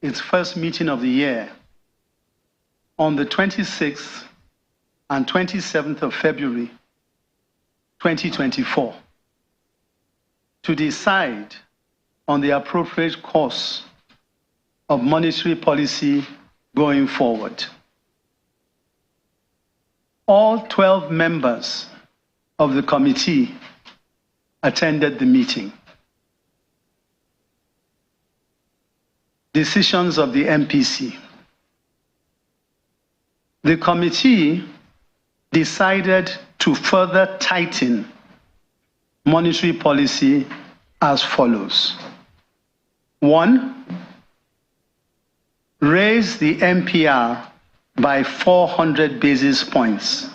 its first meeting of the year on the 26th and 27th of February 2024 to decide on the appropriate course of monetary policy going forward. All 12 members of the committee attended the meeting. Decisions of the MPC. The committee decided to further tighten monetary policy as follows. 1, raise the MPR by 400 basis points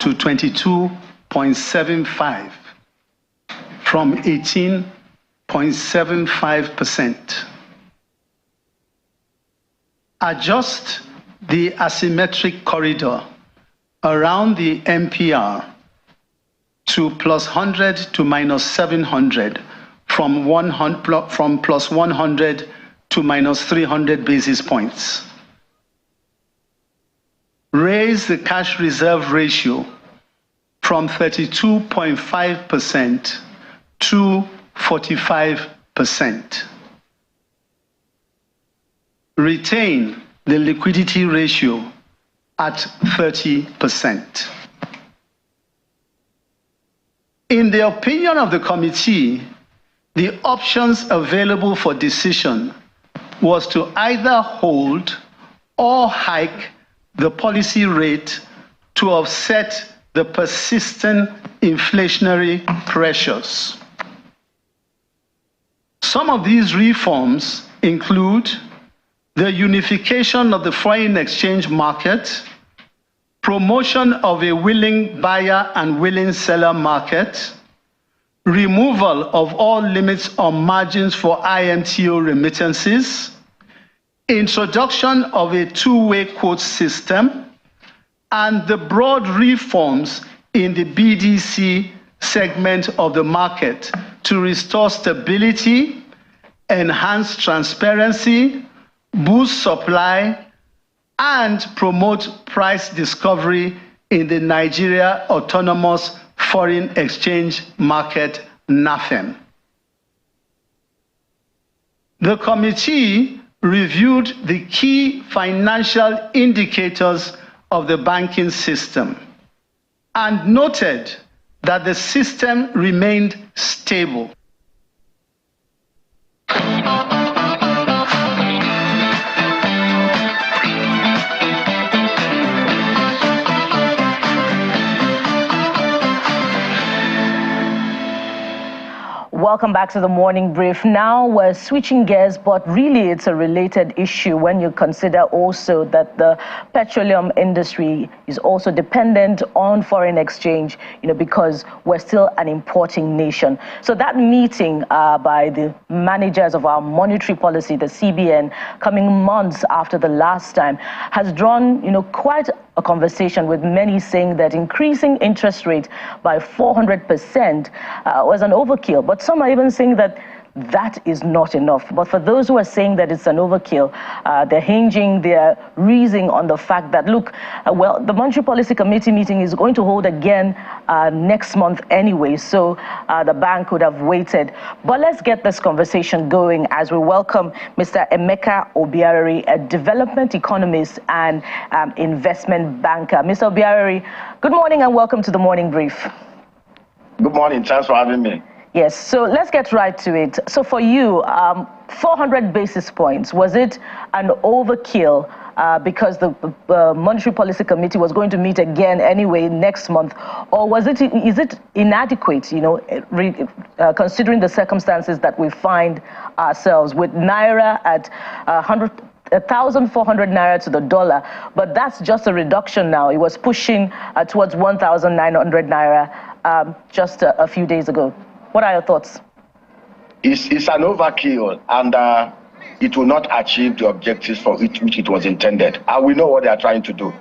to 22.75 from 18.75%. Adjust the asymmetric corridor around the MPR to plus 100 to minus 700 from plus 100 to minus 300 basis points. Raise the cash reserve ratio from 32.5% to 45%. Retain the liquidity ratio at 30%. In the opinion of the committee, the options available for decision was to either hold or hike the policy rate to offset the persistent inflationary pressures. Some of these reforms include the unification of the foreign exchange market, promotion of a willing buyer and willing seller market, removal of all limits on margins for IMTO remittances, introduction of a two-way quote system, and the broad reforms in the BDC segment of the market to restore stability, enhance transparency, boost supply, and promote price discovery in the Nigeria Autonomous Foreign Exchange Market, NAFEM. The committee reviewed the key financial indicators of the banking system and noted that the system remained stable. Welcome back to the morning brief. Now we're switching gears, but really it's a related issue when you consider also that the petroleum industry is also dependent on foreign exchange, because we're still an importing nation. So that meeting by the managers of our monetary policy, the CBN, coming months after the last time, has drawn, quite a conversation, with many saying that increasing interest rate by 400% was an overkill. But some are even saying that that is not enough. But for those who are saying that it's an overkill, they're hinging their reasoning on the fact that, look, the Monetary Policy Committee meeting is going to hold again next month anyway, so the bank could have waited. But let's get this conversation going as we welcome Mr. Emeka Obiareri, a development economist and investment banker. Mr. Obiareri, good morning and welcome to the morning brief. Good morning. Thanks for having me. Yes, so let's get right to it. So for you, 400 basis points, was it an overkill because the Monetary Policy Committee was going to meet again anyway next month, or is it inadequate, considering the circumstances that we find ourselves with Naira at 1,400 Naira to the dollar, but that's just a reduction now. It was pushing towards 1,900 Naira just a few days ago. What are your thoughts? It's an overkill, and it will not achieve the objectives for which it was intended. And we know what they are trying to do.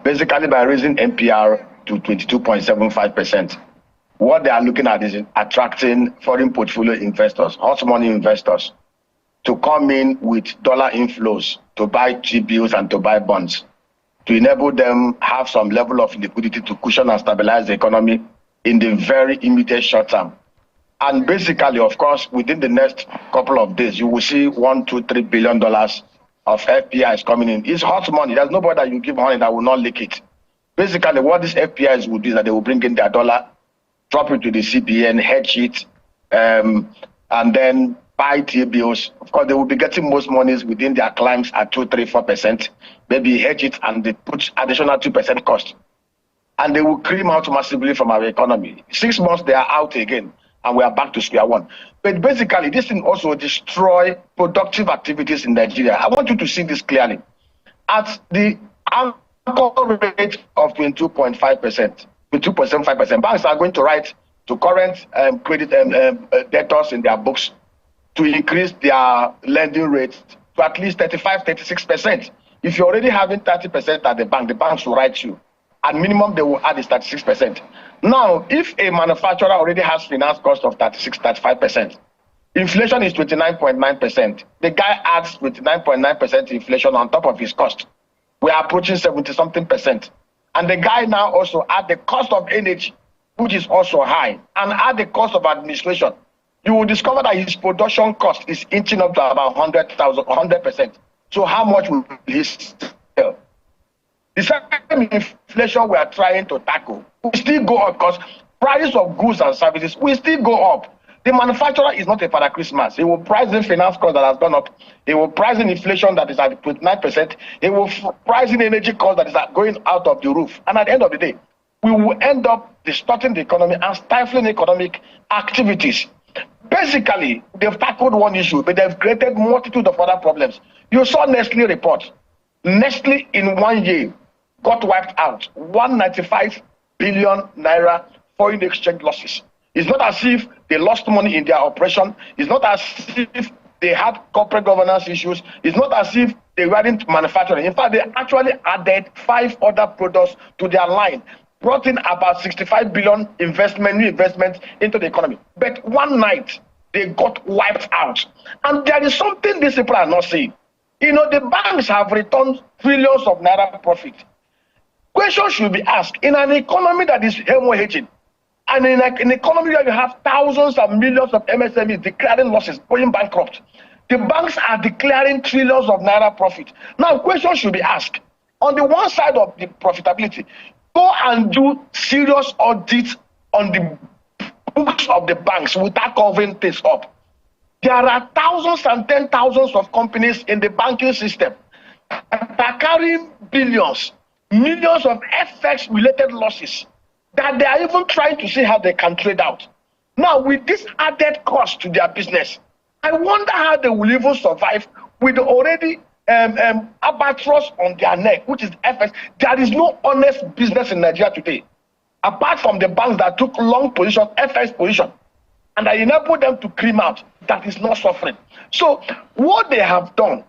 Basically, by raising MPR to 22.75%, what they are looking at is attracting foreign portfolio investors, hot money investors. to come in with dollar inflows to buy T-bills and to buy bonds, to enable them have some level of liquidity to cushion and stabilize the economy in the very immediate short term. And basically, of course, within the next couple of days, you will see $1, $2, $3 billion of FPIs coming in. It's hot money. There's nobody that you give money that will not lick it. Basically, what these FPIs will do is that they will bring in their dollar, drop it to the CBN, hedge it, and then buy T-bills. Of course, they will be getting most monies within their climbs at 2%, 3%, 4%. Maybe hedge it and they put additional 2% cost. And they will cream out massively from our economy. 6 months, they are out again, and we are back to square one. But basically, this thing also destroy productive activities in Nigeria. I want you to see this clearly. At the anchor rate of 22.5%, 2.75%, banks are going to write to current credit debtors in their books to increase their lending rate to at least 35, 36%. If you're already having 30% at the banks will write you. At minimum, they will add is 36%. Now, if a manufacturer already has finance cost of 36, 35%, inflation is 29.9%, the guy adds 29.9% inflation on top of his cost. We are approaching 70-something%. And the guy now also add the cost of energy, which is also high, and add the cost of administration. You will discover that his production cost is inching up to about 100%. So how much will he sell? The same inflation we are trying to tackle will still go up because prices of goods and services will still go up. The manufacturer is not a Father Christmas. He will price in finance cost that has gone up. He will price in inflation that is at 29%. He will price in energy cost that is going out of the roof. And at the end of the day, we will end up distorting the economy and stifling economic activities. Basically, they've tackled one issue, but they've created multitude of other problems. You saw Nestle report. Nestle in 1 year got wiped out. 195 billion naira foreign exchange losses. It's not as if they lost money in their operation. It's not as if they had corporate governance issues. It's not as if they weren't manufacturing. In fact, they actually added 5 other products to their line, brought in about 65 billion new investment into the economy. But one night, they got wiped out. And there is something these people are not saying. You know, the banks have returned trillions of naira profit. Questions should be asked in an economy that is hemorrhaging, and in an economy where you have thousands and millions of MSMEs declaring losses, going bankrupt. The banks are declaring trillions of naira profit. Now, questions should be asked. On the one side of the profitability, go and do serious audits on the books of the banks without covering things up. There are thousands and 10,000s of companies in the banking system that are carrying billions, millions of FX-related losses that they are even trying to see how they can trade out. Now, with this added cost to their business, I wonder how they will even survive with the already albatross on their neck, which is FX. There is no honest business in Nigeria today, apart from the banks that took long position, FX position, and that enabled them to cream out. That is not suffering. So what they have done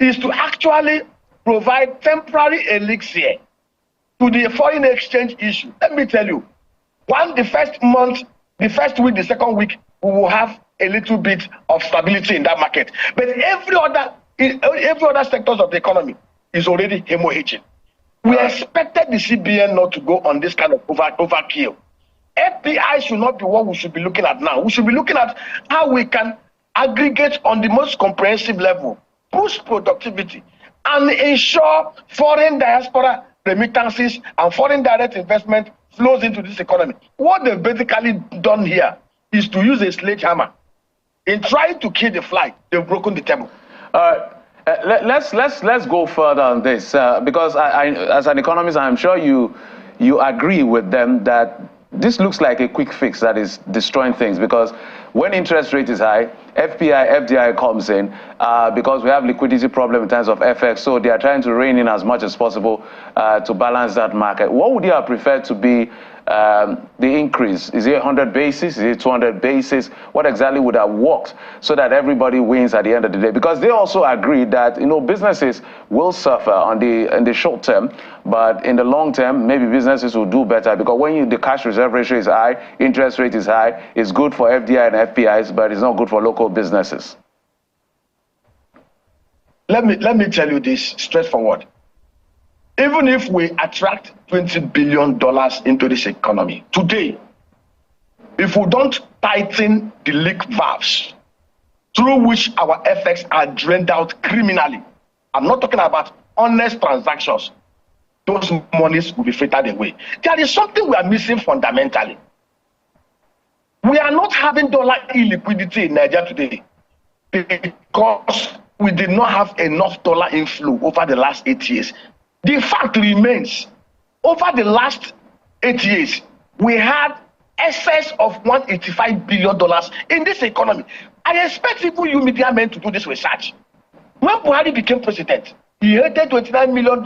is to actually provide temporary elixir to the foreign exchange issue. Let me tell you, the first month, the first week, the second week, we will have a little bit of stability in that market. But every other sectors of the economy is already hemorrhaging. We expected the CBN not to go on this kind of overkill. FPI should not be what we should be looking at now. We should be looking at how we can aggregate on the most comprehensive level, boost productivity, and ensure foreign diaspora remittances and foreign direct investment flows into this economy. What they've basically done here is to use a sledgehammer. In trying to kill the fly, they've broken the table. Let's go further on this because I, as an economist, I'm sure you agree with them that this looks like a quick fix that is destroying things, because when interest rate is high, FDI comes in because we have liquidity problem in terms of FX, so they are trying to rein in as much as possible to balance that market. What would you have preferred to be the increase? Is it 100 basis? Is it 200 basis? What exactly would have worked so that everybody wins at the end of the day? Because they also agree that, you know, businesses will suffer in the short term, but in the long term, maybe businesses will do better, because when the cash reserve ratio is high, interest rate is high, it's good for FDI and FPIs, but it's not good for local businesses. let me tell you this straightforward. Even if we attract $20 billion into this economy today, if we don't tighten the leak valves through which our FX are drained out criminally, I'm not talking about honest transactions, those monies will be frittered away. There is something we are missing fundamentally. We are not having dollar illiquidity in Nigeria today because we did not have enough dollar inflow over the last 8 years. The fact remains, over the last 8 years, we had excess of $185 billion in this economy. I expect even you media men to do this research. When Buhari became president, he had $29 billion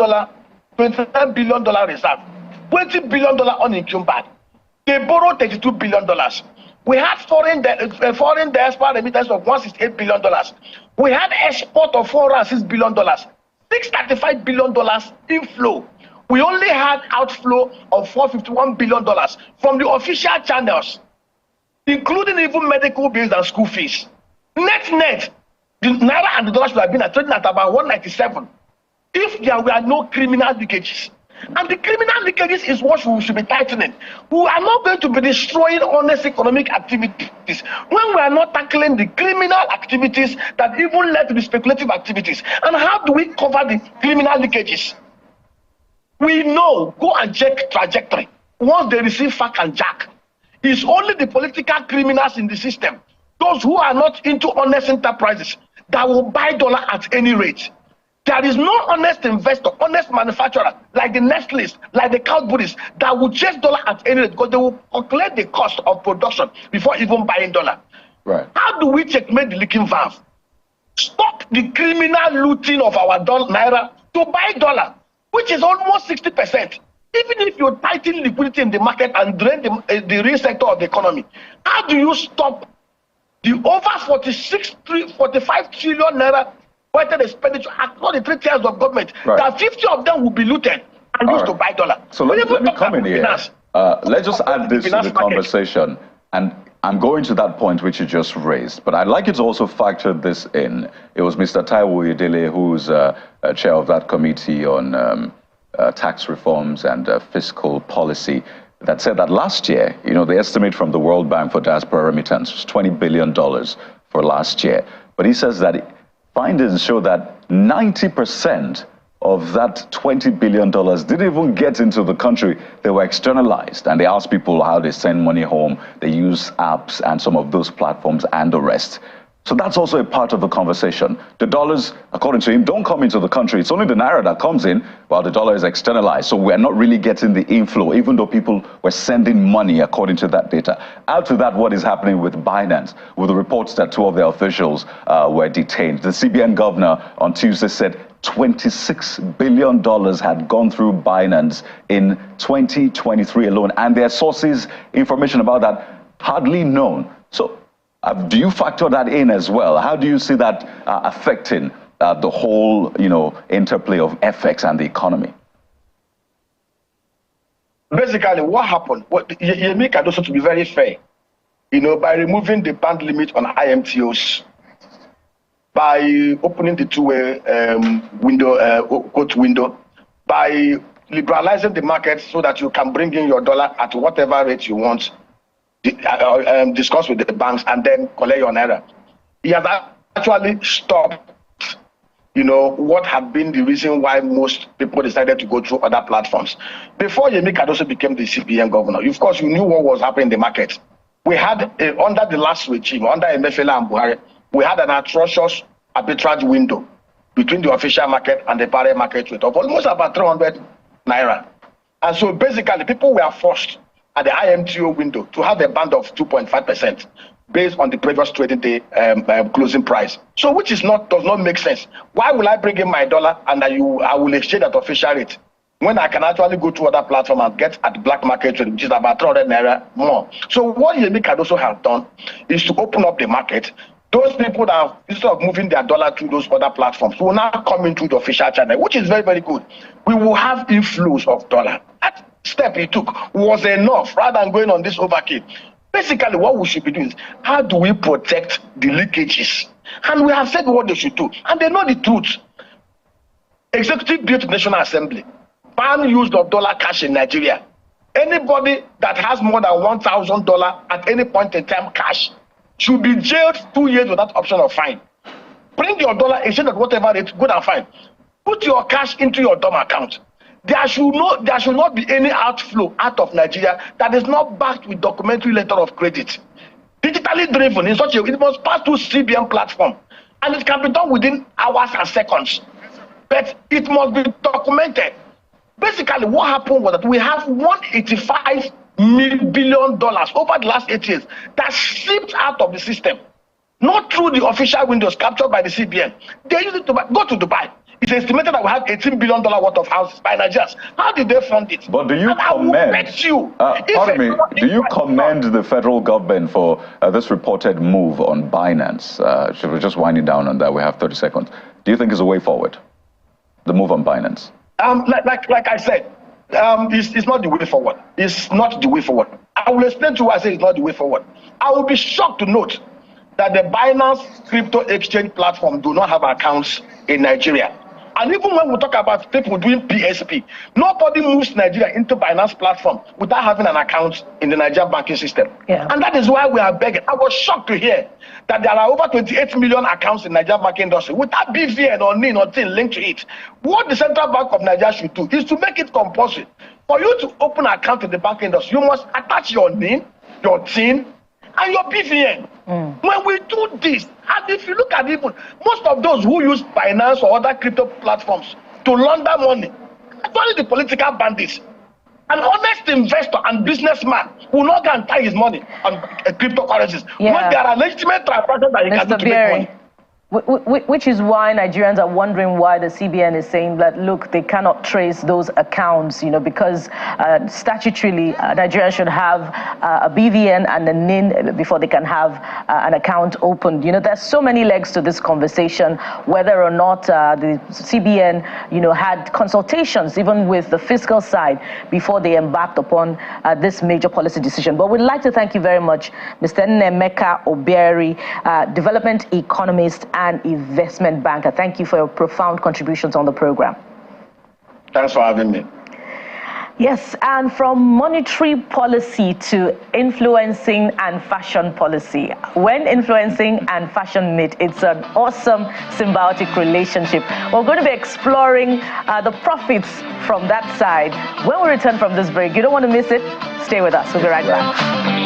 reserve, $20 billion unencumbered. They borrowed $32 billion. We had foreign diaspora remittances of $168 billion. We had export of $406 billion. $635 billion inflow. We only had outflow of $451 billion from the official channels, including even medical bills and school fees. Net, the naira and the dollar should have been trading at about 197 if there were no criminal leakages. And the criminal leakages is what we should be tightening. We are not going to be destroying honest economic activities when we are not tackling the criminal activities that even led to the speculative activities. And how do we cover the criminal leakages? We know, go and check trajectory. Once they receive FAC and JAC, it's only the political criminals in the system, those who are not into honest enterprises, that will buy dollar at any rate. There is no honest investor, honest manufacturer, like the Nestle's, like the Cadbury's, that will chase dollar at any rate because they will calculate the cost of production before even buying dollar. Right. How do we checkmate the leaking valve? Stop the criminal looting of our naira to buy dollar, which is almost 60%. Even if you tighten liquidity in the market and drain the real sector of the economy, how do you stop the over 45 trillion naira budget expenditure across the 3 tiers of government? Right. That 50 of them will be looted and used to buy dollar. So let me come in here. Let's just add this to the conversation. And I'm going to that point which you just raised, but I'd like you to also factor this in. It was Mr. Taiwo Idele, who's chair of that committee on tax reforms and fiscal policy, that said that last year, the estimate from the World Bank for diaspora remittance was $20 billion for last year. But he says that findings show that 90% of that $20 billion didn't even get into the country. They were externalized, and they asked people how they send money home. They use apps and some of those platforms and the rest. So that's also a part of the conversation. The dollars, according to him, don't come into the country. It's only the naira that comes in while the dollar is externalized. So we're not really getting the inflow, even though people were sending money according to that data. Add to that what is happening with Binance, with the reports that 2 of their officials were detained. The CBN governor on Tuesday said $26 billion had gone through Binance in 2023 alone. And their sources, information about that, hardly known. So do you factor that in as well? How do you see that affecting the whole, interplay of FX and the economy? Basically, what happened? Yemi Cardoso, to be very fair, by removing the band limit on IMTOs, by opening the two-way quote window, by liberalizing the market so that you can bring in your dollar at whatever rate you want, discuss with the banks and then collect your naira. He has actually stopped, what had been the reason why most people decided to go through other platforms. Before Yemi Cardoso became the CBN governor, of course, you knew what was happening in the market. We had, under the last regime, under Emefiele and Buhari, we had an atrocious arbitrage window between the official market and the parallel market rate of almost about 300 naira. And so basically, people were forced at the IMTO window to have a band of 2.5% based on the previous trading day closing price. So which does not make sense. Why will I bring in my dollar and I will exchange at official rate when I can actually go to other platform and get at the black market rate, which is about 300 naira more? So what Yemi Cardoso has done is to open up the market. Those people that, instead of moving their dollar through those other platforms, will now come into the official channel, which is very, very good. We will have inflows of dollar. That step he took was enough rather than going on this overkill. Basically, what we should be doing is, how do we protect the leakages? And we have said what they should do. And they know the truth. Executive bill to National Assembly. Ban use of dollar cash in Nigeria. Anybody that has more than $1,000 at any point in time cash should be jailed 2 years without option of fine. Bring your dollar, exchange at whatever rate, good and fine. Put your cash into your DOM account. There should not be any outflow out of Nigeria that is not backed with documentary letter of credit. Digitally driven in such a way, it must pass through CBN platform. And it can be done within hours and seconds. But it must be documented. Basically, what happened was that we have $185 billion over the last 8 years that slipped out of the system. Not through the official windows captured by the CBN. They used it to go to Dubai. It's estimated that we have $18 billion worth of houses by Nigerians. How did they fund it? But do you do you commend the federal government for this reported move on Binance? We're just winding down on that. We have 30 seconds. Do you think it's a way forward? The move on Binance? Like I said, it's not the way forward. It's not the way forward. I will explain to you why I say it's not the way forward. I will be shocked to note that the Binance crypto exchange platform do not have accounts in Nigeria. And even when we talk about people doing PSP, nobody moves Nigeria into Binance platform without having an account in the Nigerian banking system. Yeah. And that is why we are begging. I was shocked to hear that there are over 28 million accounts in Nigerian banking industry without BVN or NIN or TIN linked to it. What the Central Bank of Nigeria should do is to make it compulsory. For you to open an account in the banking industry, you must attach your NIN, your TIN, and your BVN. When we do this, and if you look at even most of those who use Binance or other crypto platforms to launder money, actually the political bandits. An honest investor and businessman will not go and tie his money on cryptocurrencies when there are legitimate transactions that he can do to make money. Which is why Nigerians are wondering why the CBN is saying that, look, they cannot trace those accounts, because statutorily, Nigerians should have a BVN and a NIN before they can have an account opened. There's so many legs to this conversation, whether or not the CBN, had consultations even with the fiscal side before they embarked upon this major policy decision. But we'd like to thank you very much, Mr. Nnemeka Obieri, development economist and investment banker. Thank you for your profound contributions on the program. Thanks for having me. Yes, and from monetary policy to influencing and fashion policy. When influencing and fashion meet, it's an awesome symbiotic relationship. We're going to be exploring the profits from that side. When we return from this break, you don't want to miss it. Stay with us. We'll be right back.